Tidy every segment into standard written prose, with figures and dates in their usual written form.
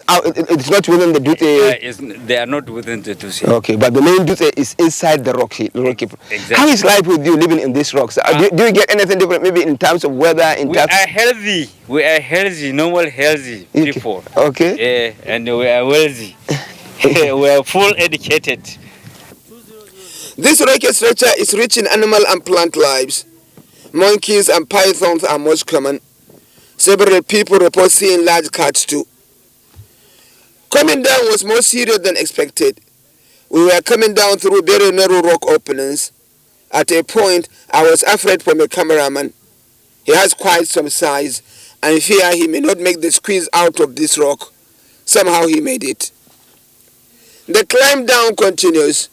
It's not within the Dutse. They are not within the Dutse. Okay, but the main Dutse is inside the rocky. Exactly. How is life with you living in these rocks? Do you get anything different, maybe in terms of weather? We are healthy. We are healthy, normal healthy people. Okay. And we are wealthy. We are full educated. This rocky structure is rich in animal and plant lives. Monkeys and pythons are most common. Several people report seeing large cats too. Coming down was more serious than expected. We were coming down through very narrow rock openings. At a point, I was afraid for my cameraman. He has quite some size, and fear he may not make the squeeze out of this rock. Somehow he made it. The climb down continues.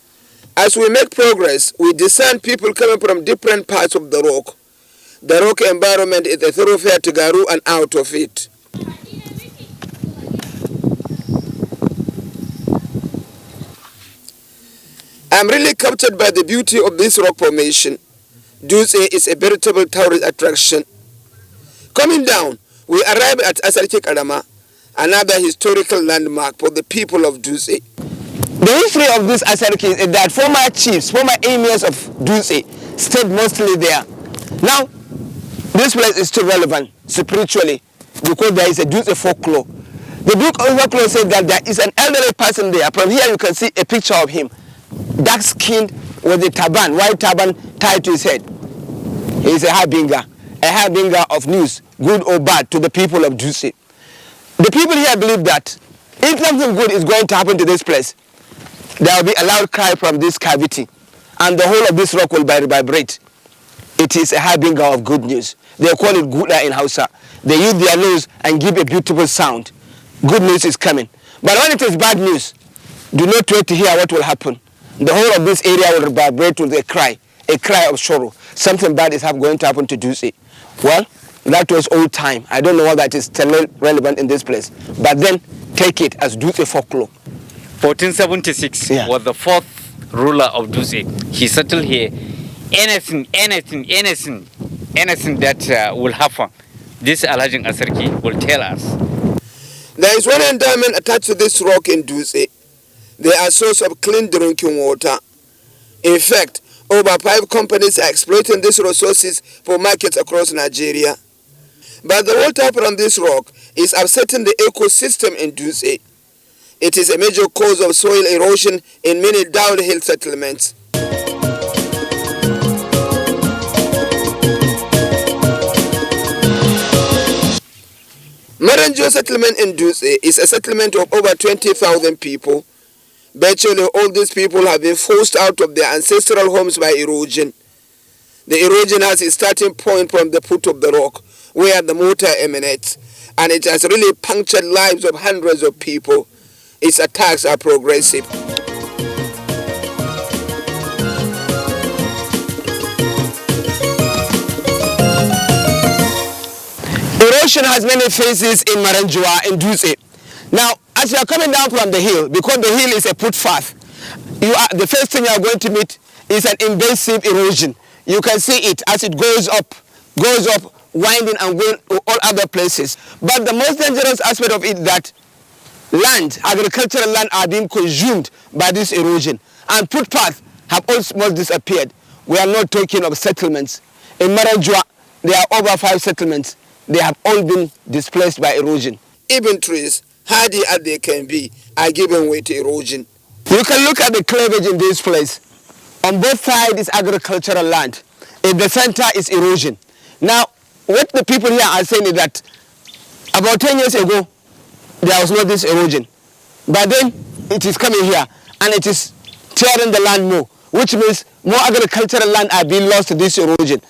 As we make progress, we discern people coming from different parts of the rock. The rock environment is a thoroughfare to Garou and out of it. I'm really captured by the beauty of this rock formation. Dutse is a veritable tourist attraction. Coming down, we arrive at Asarke Karama, another historical landmark for the people of Dutse. The history of this Asarke is that former chiefs, former emirs of Dutse stayed mostly there. Now, this place is still relevant spiritually because there is a Dutse folklore. The book of folklore said that there is an elderly person there. From here you can see a picture of him, dark-skinned with a turban, white turban tied to his head. He is a harbinger of news, good or bad, to the people of Dutse. The people here believe that if something good is going to happen to this place, there will be a loud cry from this cavity, and the whole of this rock will vibrate. It is a harbinger of good news. They call it Guda in Hausa. They use their nose and give a beautiful sound. Good news is coming. But when it is bad news, do not wait to hear what will happen. The whole of this area will vibrate with a cry of sorrow. Something bad is going to happen to Dutse. Well, that was old time. I don't know whether that is still relevant in this place. But then, take it as Dutse folklore. 1476 was the fourth ruler of Dutse. He settled here. Anything that will happen, this Alhaji Asarke will tell us. There is one endowment attached to this rock in Dutse. They are a source of clean drinking water. In fact, over 5 companies are exploiting these resources for markets across Nigeria. But the water from this rock is upsetting the ecosystem in Dutse. It is a major cause of soil erosion in many downhill settlements. Maranjo settlement in Dutse is a settlement of over 20,000 people. Virtually all these people have been forced out of their ancestral homes by erosion. The erosion has its starting point from the foot of the rock, where the motor emanates, and it has really punctured lives of hundreds of people. Its attacks are progressive. Erosion has many phases in Maranjua, in Dutse. Now, as you are coming down from the hill, because the hill is a footpath, the first thing you are going to meet is an invasive erosion. You can see it as it goes up, winding and going to all other places. But the most dangerous aspect of it is that agricultural land are being consumed by this erosion. And footpaths have almost disappeared. We are not talking of settlements. In Maranjua, there are over 5 settlements. They have all been displaced by erosion. Even trees, hardy as they can be, are given way to erosion. You can look at the cleavage in this place. On both sides is agricultural land. In the center is erosion. Now, what the people here are saying is that about 10 years ago, there was not this erosion. But then it is coming here and it is tearing the land more, which means more agricultural land are being lost to this erosion.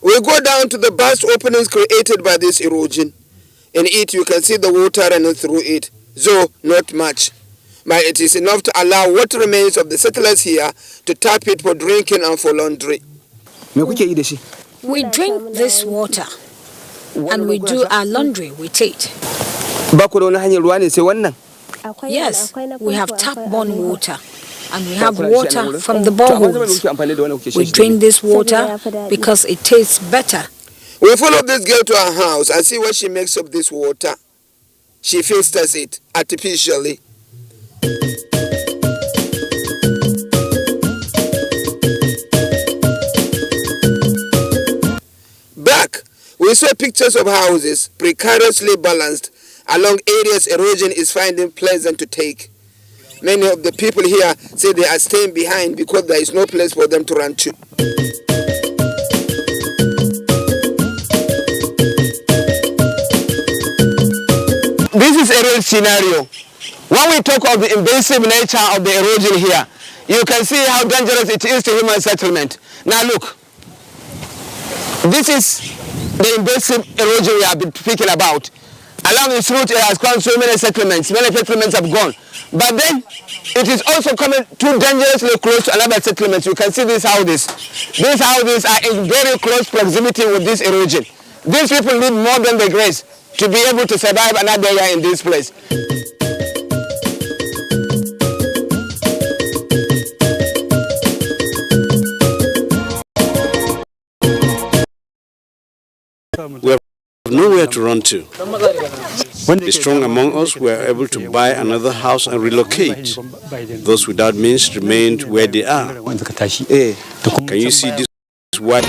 We go down to the vast openings created by this erosion. In it, you can see the water running through it, though not much. But it is enough to allow what remains of the settlers here to tap it for drinking and for laundry. We drink this water and we do our laundry with it. Yes, we have tap-borne water and we have water from the boreholes. We drink this water because it tastes better. We follow this girl to her house and see what she makes of this water. She filters it artificially. Back, we saw pictures of houses precariously balanced along areas erosion is finding pleasant to take. Many of the people here say they are staying behind because there is no place for them to run to. This is a real scenario. When we talk of the invasive nature of the erosion here, you can see how dangerous it is to human settlement. Now look, this is the invasive erosion we have been speaking about. Along its route, it has gone so many settlements have gone. But then, it is also coming too dangerously close to another settlement. You can see these houses. These houses are in very close proximity with this erosion. These people need more than the grace to be able to survive another year in this place. We have nowhere to run to. The strong among us were able to buy another house and relocate. Those without means remained where they are. Can you see this white?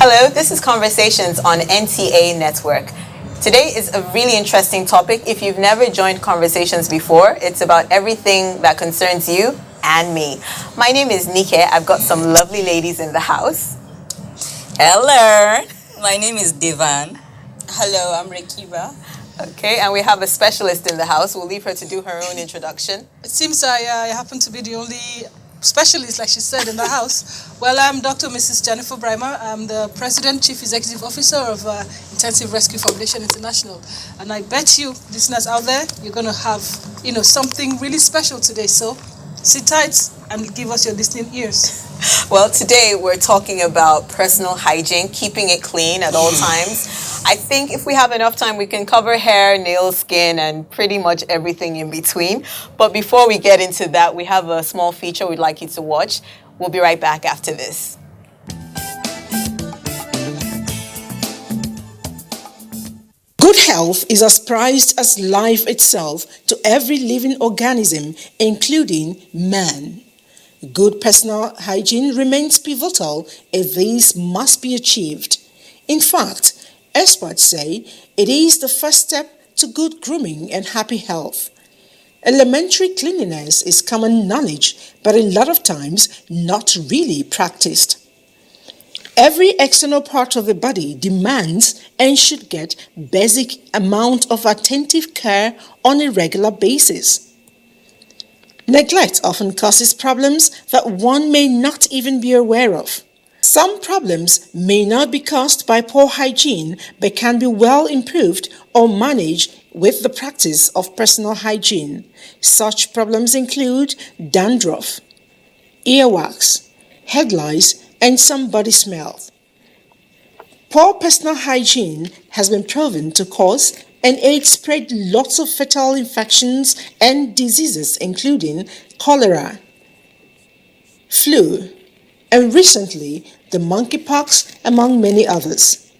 Hello, this is Conversations on NTA Network. Today is a really interesting topic. If you've never joined Conversations before, it's about everything that concerns you and me. My name is Nike. I've got some lovely ladies in the house. Hello, my name is Devan. Hello, I'm Rekiba. Okay, and we have a specialist in the house. We'll leave her to do her own introduction. It seems I happen to be the only specialist, like she said, in the house. Well, I'm Dr. Mrs. Jennifer Breimer. I'm the President, Chief Executive Officer of Intensive Rescue Foundation International. And I bet you, listeners out there, you're going to have, something really special today. So sit tight and give us your listening ears. Well, today we're talking about personal hygiene, keeping it clean at all times. I think if we have enough time, we can cover hair, nails, skin, and pretty much everything in between. But before we get into that, we have a small feature we'd like you to watch. We'll be right back after this. Good health is as prized as life itself to every living organism, including man. Good personal hygiene remains pivotal if this must be achieved. In fact, experts say it is the first step to good grooming and happy health. Elementary cleanliness is common knowledge, but a lot of times not really practiced. Every external part of the body demands and should get basic amount of attentive care on a regular basis. Neglect often causes problems that one may not even be aware of. Some problems may not be caused by poor hygiene but can be well improved or managed with the practice of personal hygiene. Such problems include dandruff, earwax, head lice, and some body smell. Poor personal hygiene has been proven to cause and aid spread lots of fatal infections and diseases including cholera, flu, and recently the monkeypox, among many others.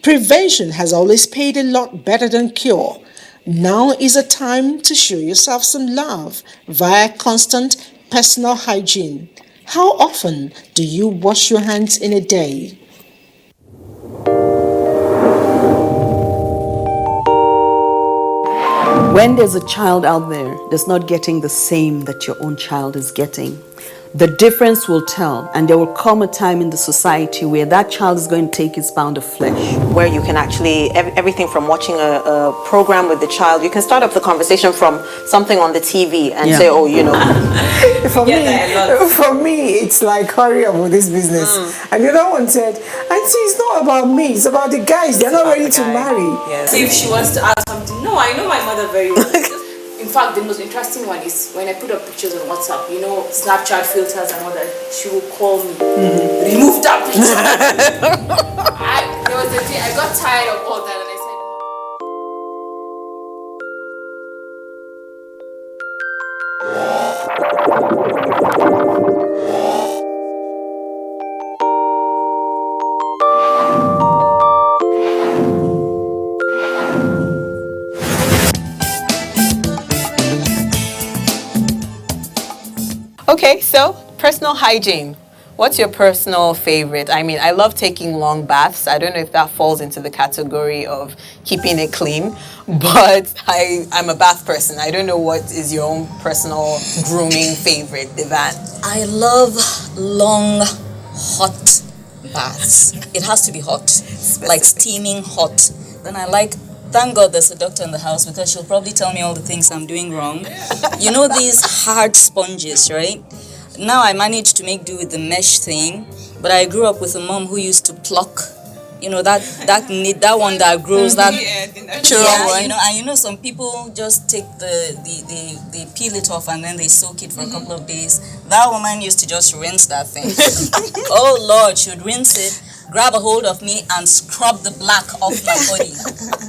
Prevention has always paid a lot better than cure. Now is a time to show yourself some love via constant personal hygiene. How often do you wash your hands in a day? When there's a child out there that's not getting the same that your own child is getting, the difference will tell, and there will come a time in the society where that child is going to take his pound of flesh. Where you can actually, everything from watching a program with the child, you can start up the conversation from something on the TV and say, oh, you know. For me, it's like, hurry up with this business. And the other one said, Auntie, it's not about me, it's about the guys, they're not ready to marry. Yes. If she wants to ask something, no, I know my mother very well. In fact, the most interesting one is when I put up pictures on WhatsApp, you know, Snapchat filters and all that, she will call me, remove that picture. There was a day I got tired of all that and I said, Okay, so personal hygiene. What's your personal favorite? I mean, I love taking long baths. I don't know if that falls into the category of keeping it clean, but I'm a bath person. I don't know what is your own personal grooming favorite, Devan. I love long, hot baths. It has to be hot, like steaming hot. Then I like, thank God there's a doctor in the house because she'll probably tell me all the things I'm doing wrong. You know these hard sponges, right? Now I managed to make do with the mesh thing, but I grew up with a mom who used to pluck, you know, that one that grows, that natural one. You know, and you know some people just take they peel it off and then they soak it for a couple of days. That woman used to just rinse that thing. Oh Lord, she would rinse it, grab a hold of me and scrub the black off my body.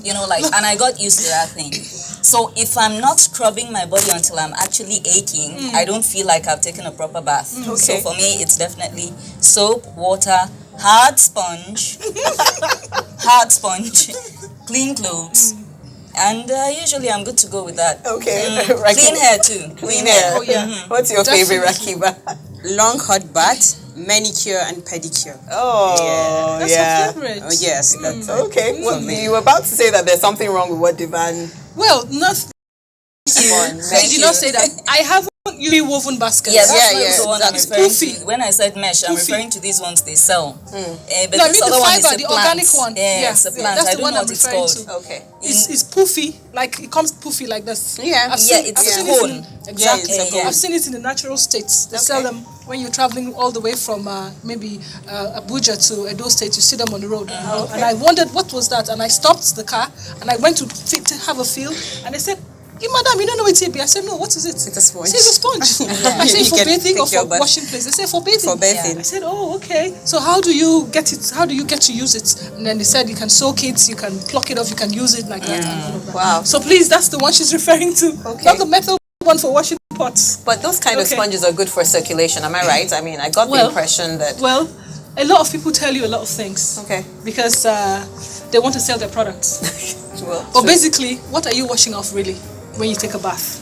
You know, like, and I got used to that thing. So if I'm not scrubbing my body until I'm actually aching, I don't feel like I've taken a proper bath. So for me, it's definitely soap, water, hard sponge, clean clothes, and usually I'm good to go with that. Okay. Clean hair too. Clean hair. Oh yeah. What's your favorite, Rakiba? Long hot bath, manicure and pedicure. Oh, That's your favorite. Oh yes, that's okay. Well, you were about to say that there's something wrong with what Devan. Well, nothing. I did not say that. I haven't used woven baskets. Yeah, that's the one I'm referring poofy. to. When I said mesh, I'm referring to these ones they sell. No, But I this mean other the one fiber, is the plant. organic one. Yeah, it's a plant. That's I the don't one know I'm what it's referring called. to. Okay. It's poofy, like it comes poofy like this. Yeah. I've seen it's it a cone. Exactly. Yeah, it's a cone. I've seen it in the natural states. They sell them when you're traveling all the way from maybe Abuja to Edo State. You see them on the road. And I wondered what was that, and I stopped the car and I went to have a feel, and they said, madam, you don't know what it is. I said, no, what is it? It's a sponge. It's a sponge. I said, for bathing or for washing place? They said, for bathing. For bathing. I said, oh, okay. So how do you get it? How do you get to use it? And then they said, you can soak it, you can pluck it off, you can use it like that. And all of that. Wow. So please, that's the one she's referring to. Okay. Not the metal one for washing pots. But those kind of sponges are good for circulation. Am I right? I mean, I got the impression that. Well, a lot of people tell you a lot of things. Okay. Because they want to sell their products. But basically, what are you washing off really when you take a bath?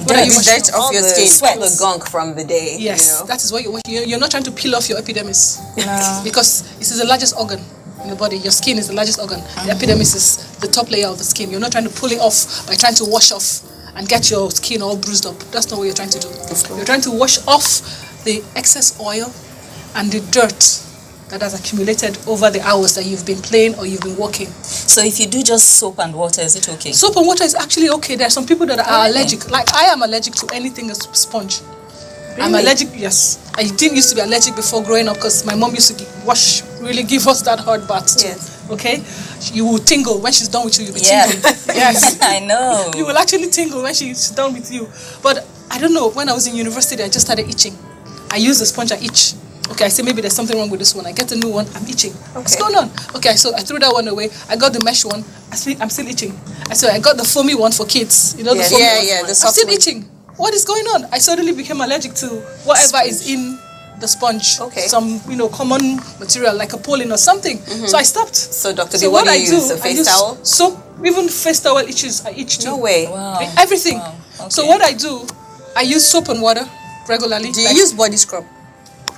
What are you washing dirt off your skin, sweat, the gunk from the day. Yes, you know? that is what you're washing. You're not trying to peel off your epidermis. No. Because this is the largest organ in the body. Your skin is the largest organ. The epidermis is the top layer of the skin. You're not trying to pull it off by trying to wash off and get your skin all bruised up. That's not what you're trying to do. You're trying to wash off the excess oil and the dirt that has accumulated over the hours that you've been playing or you've been working. So if you do just soap and water, is it okay? Soap and water is actually okay. There are some people that are allergic. Like I am allergic to anything as sponge. Really? I'm allergic, yes. I didn't used to be allergic before growing up because my mom used to give us that hot bath too. Yes. Okay? You will tingle when she's done with you. You'll be tingling. Yes. I know. You will actually tingle when she's done with you. But I don't know, when I was in university, I just started itching. I use the sponge, I itch. Okay, I say maybe there's something wrong with this one. I get a new one, I'm itching. Okay. What's going on? Okay, so I threw that one away. I got the mesh one. I'm still itching. I got the foamy one for kids. You know, the foamy one. Yeah, the soft I'm still one. itching. What is going on? I suddenly became allergic to whatever is in the sponge. Okay. Some, common material like a pollen or something. So I stopped. So Dr. B, what do you use? A face towel? Soap, even face towel itches. I itch too. No way. Wow. Everything. Wow. Okay. So what I do, I use soap and water regularly. Do you use body scrub?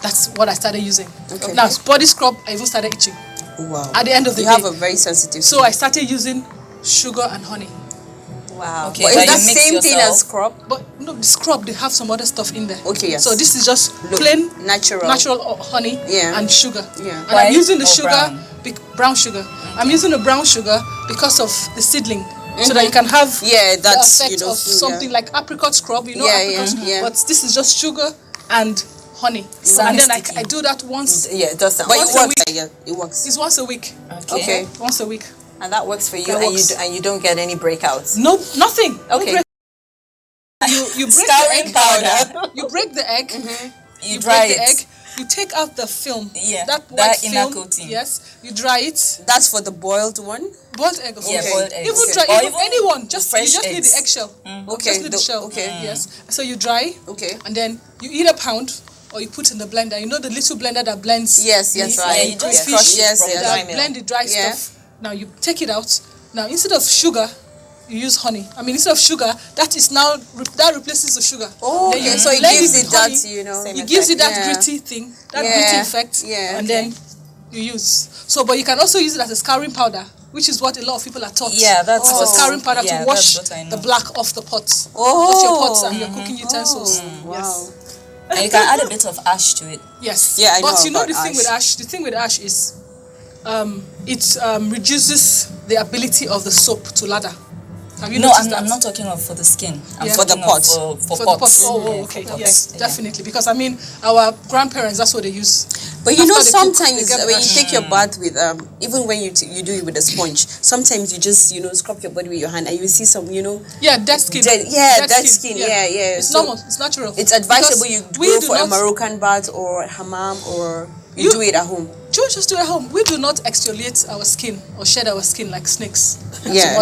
That's what I started using. Okay. Now, body scrub, I even started itching. Wow. At the end of the day. You have a very sensitive So I started using sugar and honey. Wow. Okay, but is that same thing as scrub? But no, the scrub, they have some other stuff in there. Okay, yes. So this is just plain natural honey and sugar. Yeah. And I'm using the sugar, brown sugar. I'm using the brown sugar because of the seedling. So that you can have that's, the effect of something like apricot scrub, apricot scrub. But this is just sugar and honey. And then I do that once. Yeah, it does sound. But Once it works. It's once a week. Okay. Once a week. And that works for you, That and you don't get any breakouts. No, nothing. Okay. You break Scouring the egg. powder. You break the egg. You dry break the it. egg. You take out the film. Yeah. That inner film, coating. Yes. You dry it. That's for the boiled one? Boiled egg, of course. Yeah, boiled eggs. Even Okay. dry, Or even anyone. You just need eggs. the eggshell. Okay. Just need the shell. Okay. Yes. So you dry. Okay. And then you eat a pound. Or you put in the blender. You know the little blender that blends. Yes, right. You just fish, crush it from that blend the dry stuff. Now you take it out. Now instead of sugar, you use honey. Instead of sugar, that replaces the sugar. Oh, then okay. So it gives it that, it gives it that gritty thing, that gritty effect. Yeah. And then you use. So, but you can also use it as a scouring powder, which is what a lot of people are taught. Yeah, that's as a scouring powder to wash that's what I know. the black off the pots. Oh. Off your pots and your cooking utensils. Wow. Yes. And you can add a bit of ash to it. Yes. Yeah, I know But you know about the thing with ash. The thing with ash is, it reduces the ability of the soap to lather. Have you noticed that? I'm not talking of for the skin. I'm for the talking pots. of for the pots. pots. Oh, okay. Yes, definitely. Because our grandparents, that's what they use. But After they cook, sometimes they get when you ash. take your bath with, even when you do it with a sponge, sometimes you just, scrub your body with your hand and you see some, Yeah, dead skin. dead skin. Yeah. It's normal. It's natural. It's advisable Because you we go do for a not- Moroccan bath or hammam or you do it at home. Just do it at home. We do not exfoliate our skin or shed our skin like snakes. and Yeah,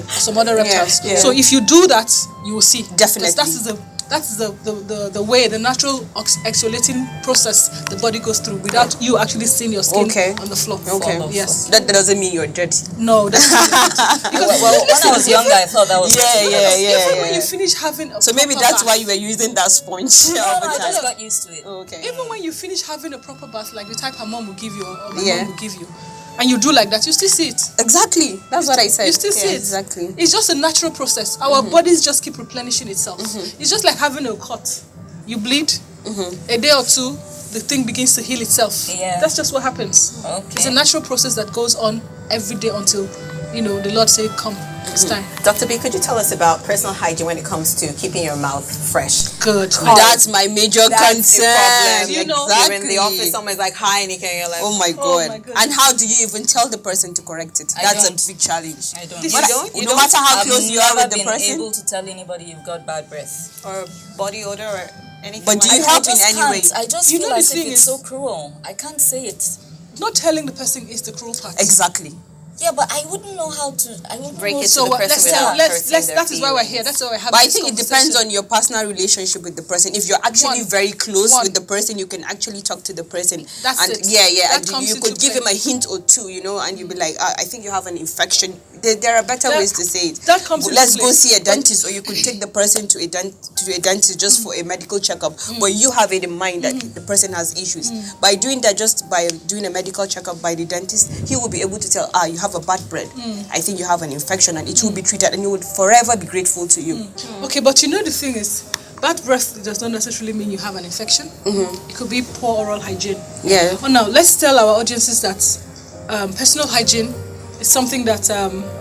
some other reptiles. yeah. So if you do that, you will see. Definitely. That is the way, the natural exfoliating process the body goes through without you actually seeing your skin on the floor. Okay. Yes. That doesn't mean you're dirty. No, that's because Well, when I was younger, I thought that was even when you finish having a So maybe proper that's bath, why you were using that sponge all the I time. just got used to it. Okay. even when you finish having a proper bath, like the type her mom will give you or my Yeah. mom will give you, and you do like that, you still see it. Exactly. That's what I said. You still see it. Exactly. It's just a natural process. Our bodies just keep replenishing itself. It's just like having a cut. You bleed, a day or two, the thing begins to heal itself. Yeah. That's just what happens. Okay. It's a natural process that goes on every day until, the Lord say, come, it's time. Dr. B, could you tell us about personal hygiene when it comes to keeping your mouth fresh? Good. That's my major concern. Problem. Exactly. You're in the office, someone's like, hi, and you're like, Oh my God. goodness. And how do you even tell the person to correct it? I That's don't. a big challenge. I don't. No matter how I've close you are never with the been person. able to tell anybody you've got bad breath. or body odor or anything. But do like you that? help in any way? I just You feel know the as if thing it's is- so cruel. I can't say it. Not telling the person is the cruel part. Exactly. Yeah, but I wouldn't know how to. I wouldn't Break know it So to the person without hurting their that is why we're feelings. here. That's why we're having But I this think it depends conversation. on your personal relationship with the person. If you're actually One. very close One. with the person, you can actually talk to the person. That's and it. Yeah, That and comes you into could give play. him a hint or two, and you'd be like, I think you have an infection. There are better ways to say it. That comes into Let's play. go see a dentist, or you could take the person to a dentist just for a medical checkup. But you have it in mind that the person has issues. By doing that, just by doing a medical checkup by the dentist, he will be able to tell, you have a bad breath. I think you have an infection, and it will be treated, and you would forever be grateful to you. Okay, but the thing is, bad breath does not necessarily mean you have an infection. It could be poor oral hygiene. Yeah. Oh, now let's tell our audiences that personal hygiene is something that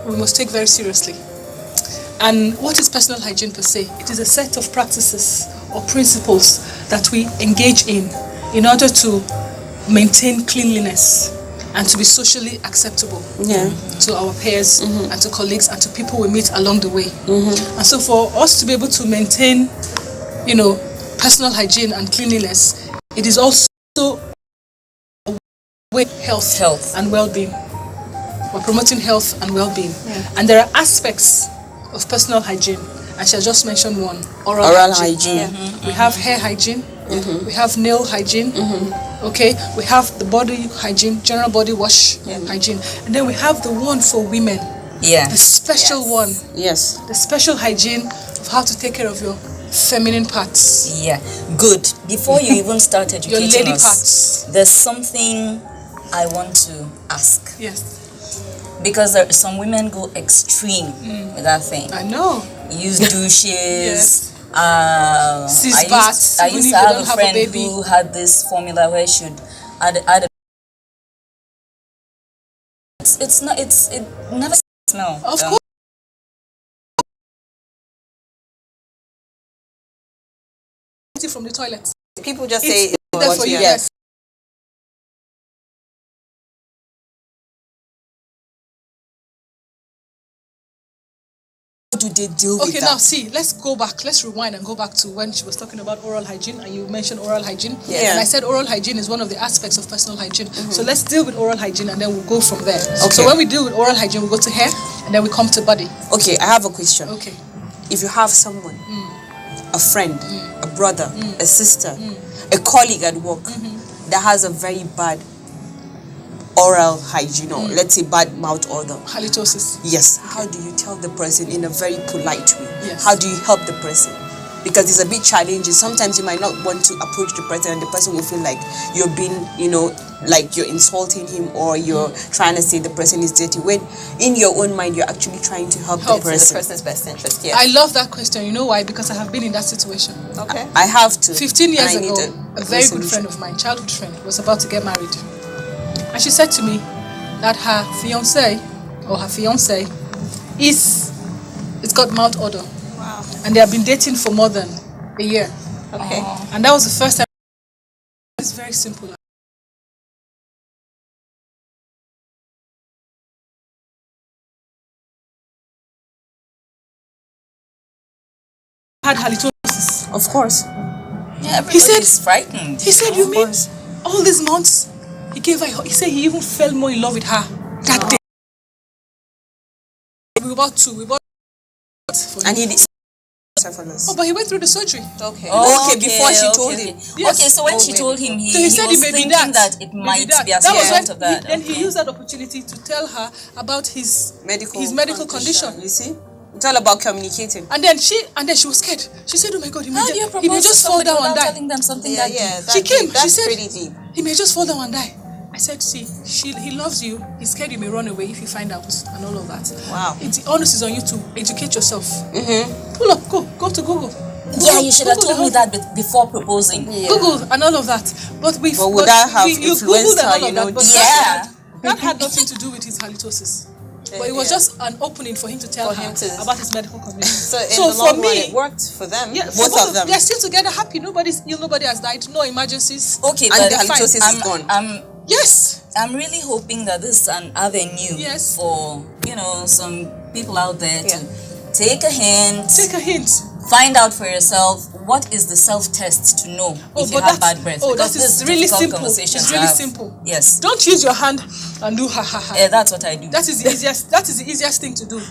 we must take very seriously. And what is personal hygiene per se? It is a set of practices or principles that we engage in order to maintain cleanliness and to be socially acceptable to our peers and to colleagues and to people we meet along the way. And so for us to be able to maintain, personal hygiene and cleanliness, it is also with health and well-being. We're promoting health and well-being. And there are aspects of personal hygiene. I shall just mention one, oral hygiene. We have hair hygiene, we have nail hygiene, okay? We have the body hygiene, general body wash hygiene. And then we have the one for women. The special one. Yes. The special hygiene of how to take care of your feminine parts. Good. Before you even start educating your lady us, parts. There's something I want to ask. Yes. Because some women go extreme with that thing. I know. Use douches. Yes. I used to have a friend who had this formula where she should add it never smells. Of course. From the toilet. People just say it's for you. Yes. Do they deal with that? Okay, now see, let's go back. Let's rewind and go back to when she was talking about oral hygiene and you mentioned oral hygiene. And I said oral hygiene is one of the aspects of personal hygiene. So let's deal with oral hygiene and then we'll go from there. Okay. So when we deal with oral hygiene, we go to hair and then we come to body. Okay, I have a question. Okay. If you have someone, a friend, a brother, a sister, a colleague at work that has a very bad oral hygiene or let's say bad mouth odor. Halitosis. Yes. How do you tell the person in a very polite way? Yes. How do you help the person? Because it's a bit challenging. Sometimes you might not want to approach the person and the person will feel like you're being, like you're insulting him or you're trying to say the person is dirty. When in your own mind, you're actually trying to help the person. In the person's best interest, I love that question. You know why? Because I have been in that situation. Okay. I have to. 15 years ago, a very good friend of mine, childhood friend, was about to get married. And she said to me that her fiancé it's got mouth odor. Wow. And they have been dating for more than a year. Okay. And that was the first time. It's very simple. Had halitosis. Of course. Yeah, everybody's frightened. He said, you mean all these months? He gave her, he said he even fell more in love with her that day. We bought two. And he did. Oh, but he went through the surgery. Okay. Okay, before she told him. Yes. Okay, so when she told him, he said was it may thinking be that it might be as a result of that. Then he used that opportunity to tell her about his medical condition. You see? It's all about communicating. And then she was scared. She said, "Oh my God, he may just fall down and die." Telling them something that she came. That's she said, pretty deep. "He may just fall down and die." I said, "See, he loves you. He's scared you may run away if you find out and all of that." Wow. The onus is on you to educate yourself. Pull up, go to Google. Yeah, you should have told me that before proposing. Yeah. Google and all of that. But would that have influenced her? That had nothing to do with his halitosis. But it was just an opening for him to tell her about his medical condition. So in the long run, it worked for them. Yeah, both of them. They're still together, happy. Nobody's ill. Nobody has died. No emergencies. Okay, and but the halitosis is gone. Yes. I'm really hoping that this is an avenue for some people out there to take a hint. Take a hint. Find out for yourself what is the self-test to know if you have bad breath. Oh, that is really simple. It's really simple. Yes. Don't use your hand and do ha ha ha. Yeah, that's what I do. That is the easiest. That is the easiest thing to do.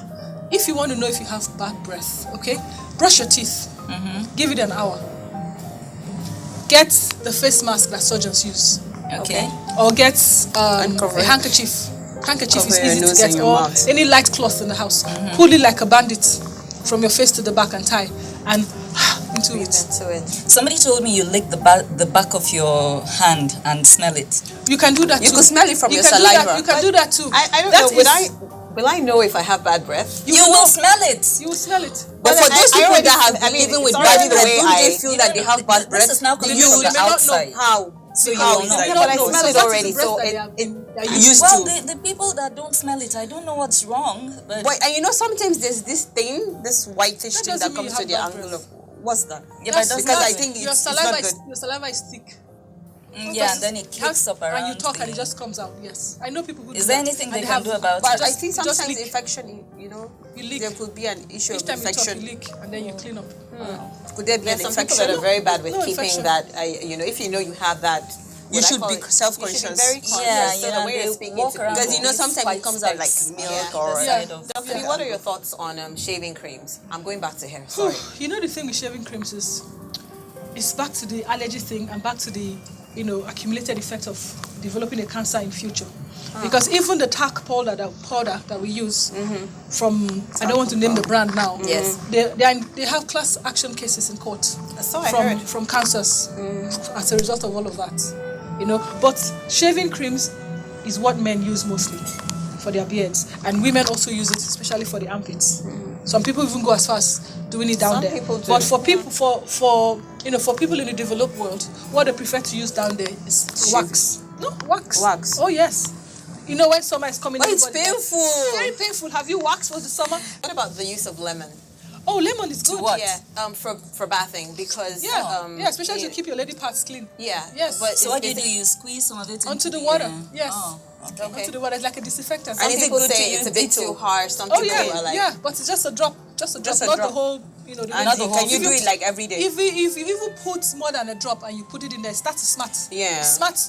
If you want to know if you have bad breath, okay, brush your teeth. Give it an hour. Get the face mask that surgeons use. Okay. Or get a handkerchief. Handkerchief is easy to get, or any light cloth in the house. Pull it like a bandit from your face to the back and tie and into it. Somebody told me you lick the back of your hand and smell it. You can do that too. You can smell it from your saliva. You can do that too. I don't know. Will I know if I have bad breath? You will smell it. You will smell it. But for those people that have been living with bad breath, don't they feel that they have bad breath? This is now coming You from will the not know outside. how. So you How will is know. that? But I smell it already, so it used Well, to. the people that don't smell it, I don't know what's wrong. But And you know, sometimes there's this thing, this whitish That thing doesn't that mean comes you to the have bad angle breath. of what's that? Yeah, but Because I think your it's saliva not good. your saliva is thick. yeah, and then it clicks up around. And you talk and the- it just comes out. Yes, I know people who. Is do there that, anything and they can have- do about but it? I just- think just sometimes leak. infection, You leak. there could be an issue Each of time you talk, infection. you leak, and then you clean up. Could there be There's an some people infection? that are very bad with No keeping infection. that. If you know you have that, You what I should call be it, self-conscious. You should be very conscious. Yeah, so you the know, way they you're speaking walk to around people. Because you know sometimes it comes out like milk or side of Dr. B, what are your thoughts on shaving creams? I'm going back to hair. Sorry. You know the thing with shaving creams is, it's back to the allergy thing and back to the accumulated effect of developing a cancer in future. Because even the talc powder that we use from, I don't want to name the brand now. Yes. They have class action cases in court So I heard. from cancers as a result of all of that. But shaving creams is what men use mostly for their beards, and women also use it, especially for the armpits. Some people even go as far as doing it down Some there. people do. But for people, for people in the developed world, what they prefer to use down there is wax. No, wax. Wax. Oh yes. When summer is coming, But it's everybody- painful. Very painful. Have you waxed for the summer? What about the use of lemon? Oh, lemon is good. Yeah, for bathing because Especially to keep your lady parts clean. Yeah. Yes. But So what do? You squeeze some of it Onto into the water. Yes. Oh, okay. Onto the water. It's like a disinfectant. Some is it people good to say use it's a bit Dettol? too harsh. Some Oh people yeah, are like, yeah, but it's just a drop, not a the drop. whole, the And not the whole. can you do it like every day? If you even put more than a drop and you put it in there, it starts to smart. Yeah.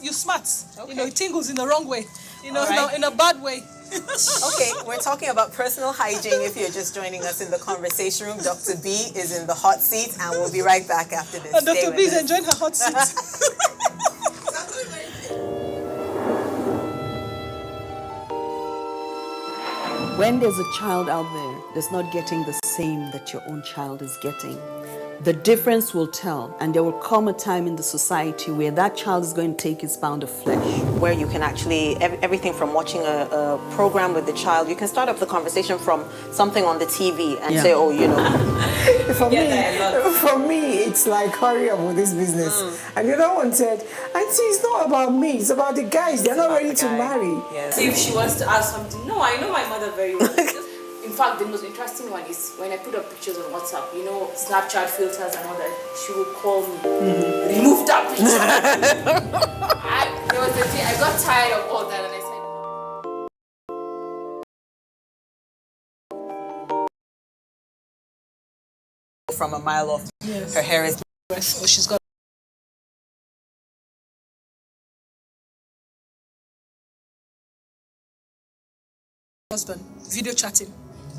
You smart. Okay. It tingles in the wrong way. All right. In a bad way. Okay, we're talking about personal hygiene. If you're just joining us in the conversation room, Dr. B is in the hot seat, and we'll be right back after this. And Stay Dr. with B is us. enjoying her hot seat. When there's a child out there that's not getting the same that your own child is getting, the difference will tell, and there will come a time in the society where that child is going to take his pound of flesh. Where you can actually, everything from watching a program with the child, you can start up the conversation from something on the TV and say, For me, it's like, hurry up with this business. And the other one said, Auntie, it's not about me, it's about the guys. They're not ready to marry. Yes. If she wants to ask something, no, I know my mother very well. In fact, the most interesting one is when I put up pictures on WhatsApp, Snapchat filters and all that, she will call me, remove that picture. There was a day I got tired of all that and I said, from a mile off, Yes. her hair is. Or she's got. Husband, video chatting.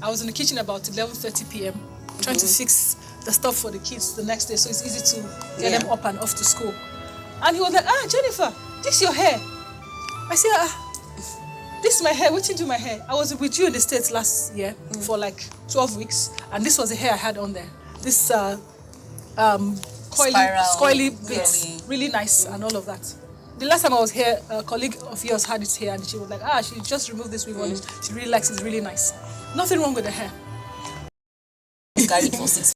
I was in the kitchen about 11:30 p.m. trying to fix the stuff for the kids the next day, so it's easy to get them up and off to school. And he was like, Jennifer, this your hair. I said, this is my hair. What you do my hair? I was with you in the States last year for like 12 weeks, and this was the hair I had on there. This coily bits, really nice and all of that. The last time I was here, a colleague of yours had it here and she was like, she just removed this weave on it. She really likes it, it's really nice. Nothing wrong with the hair. Carried for 6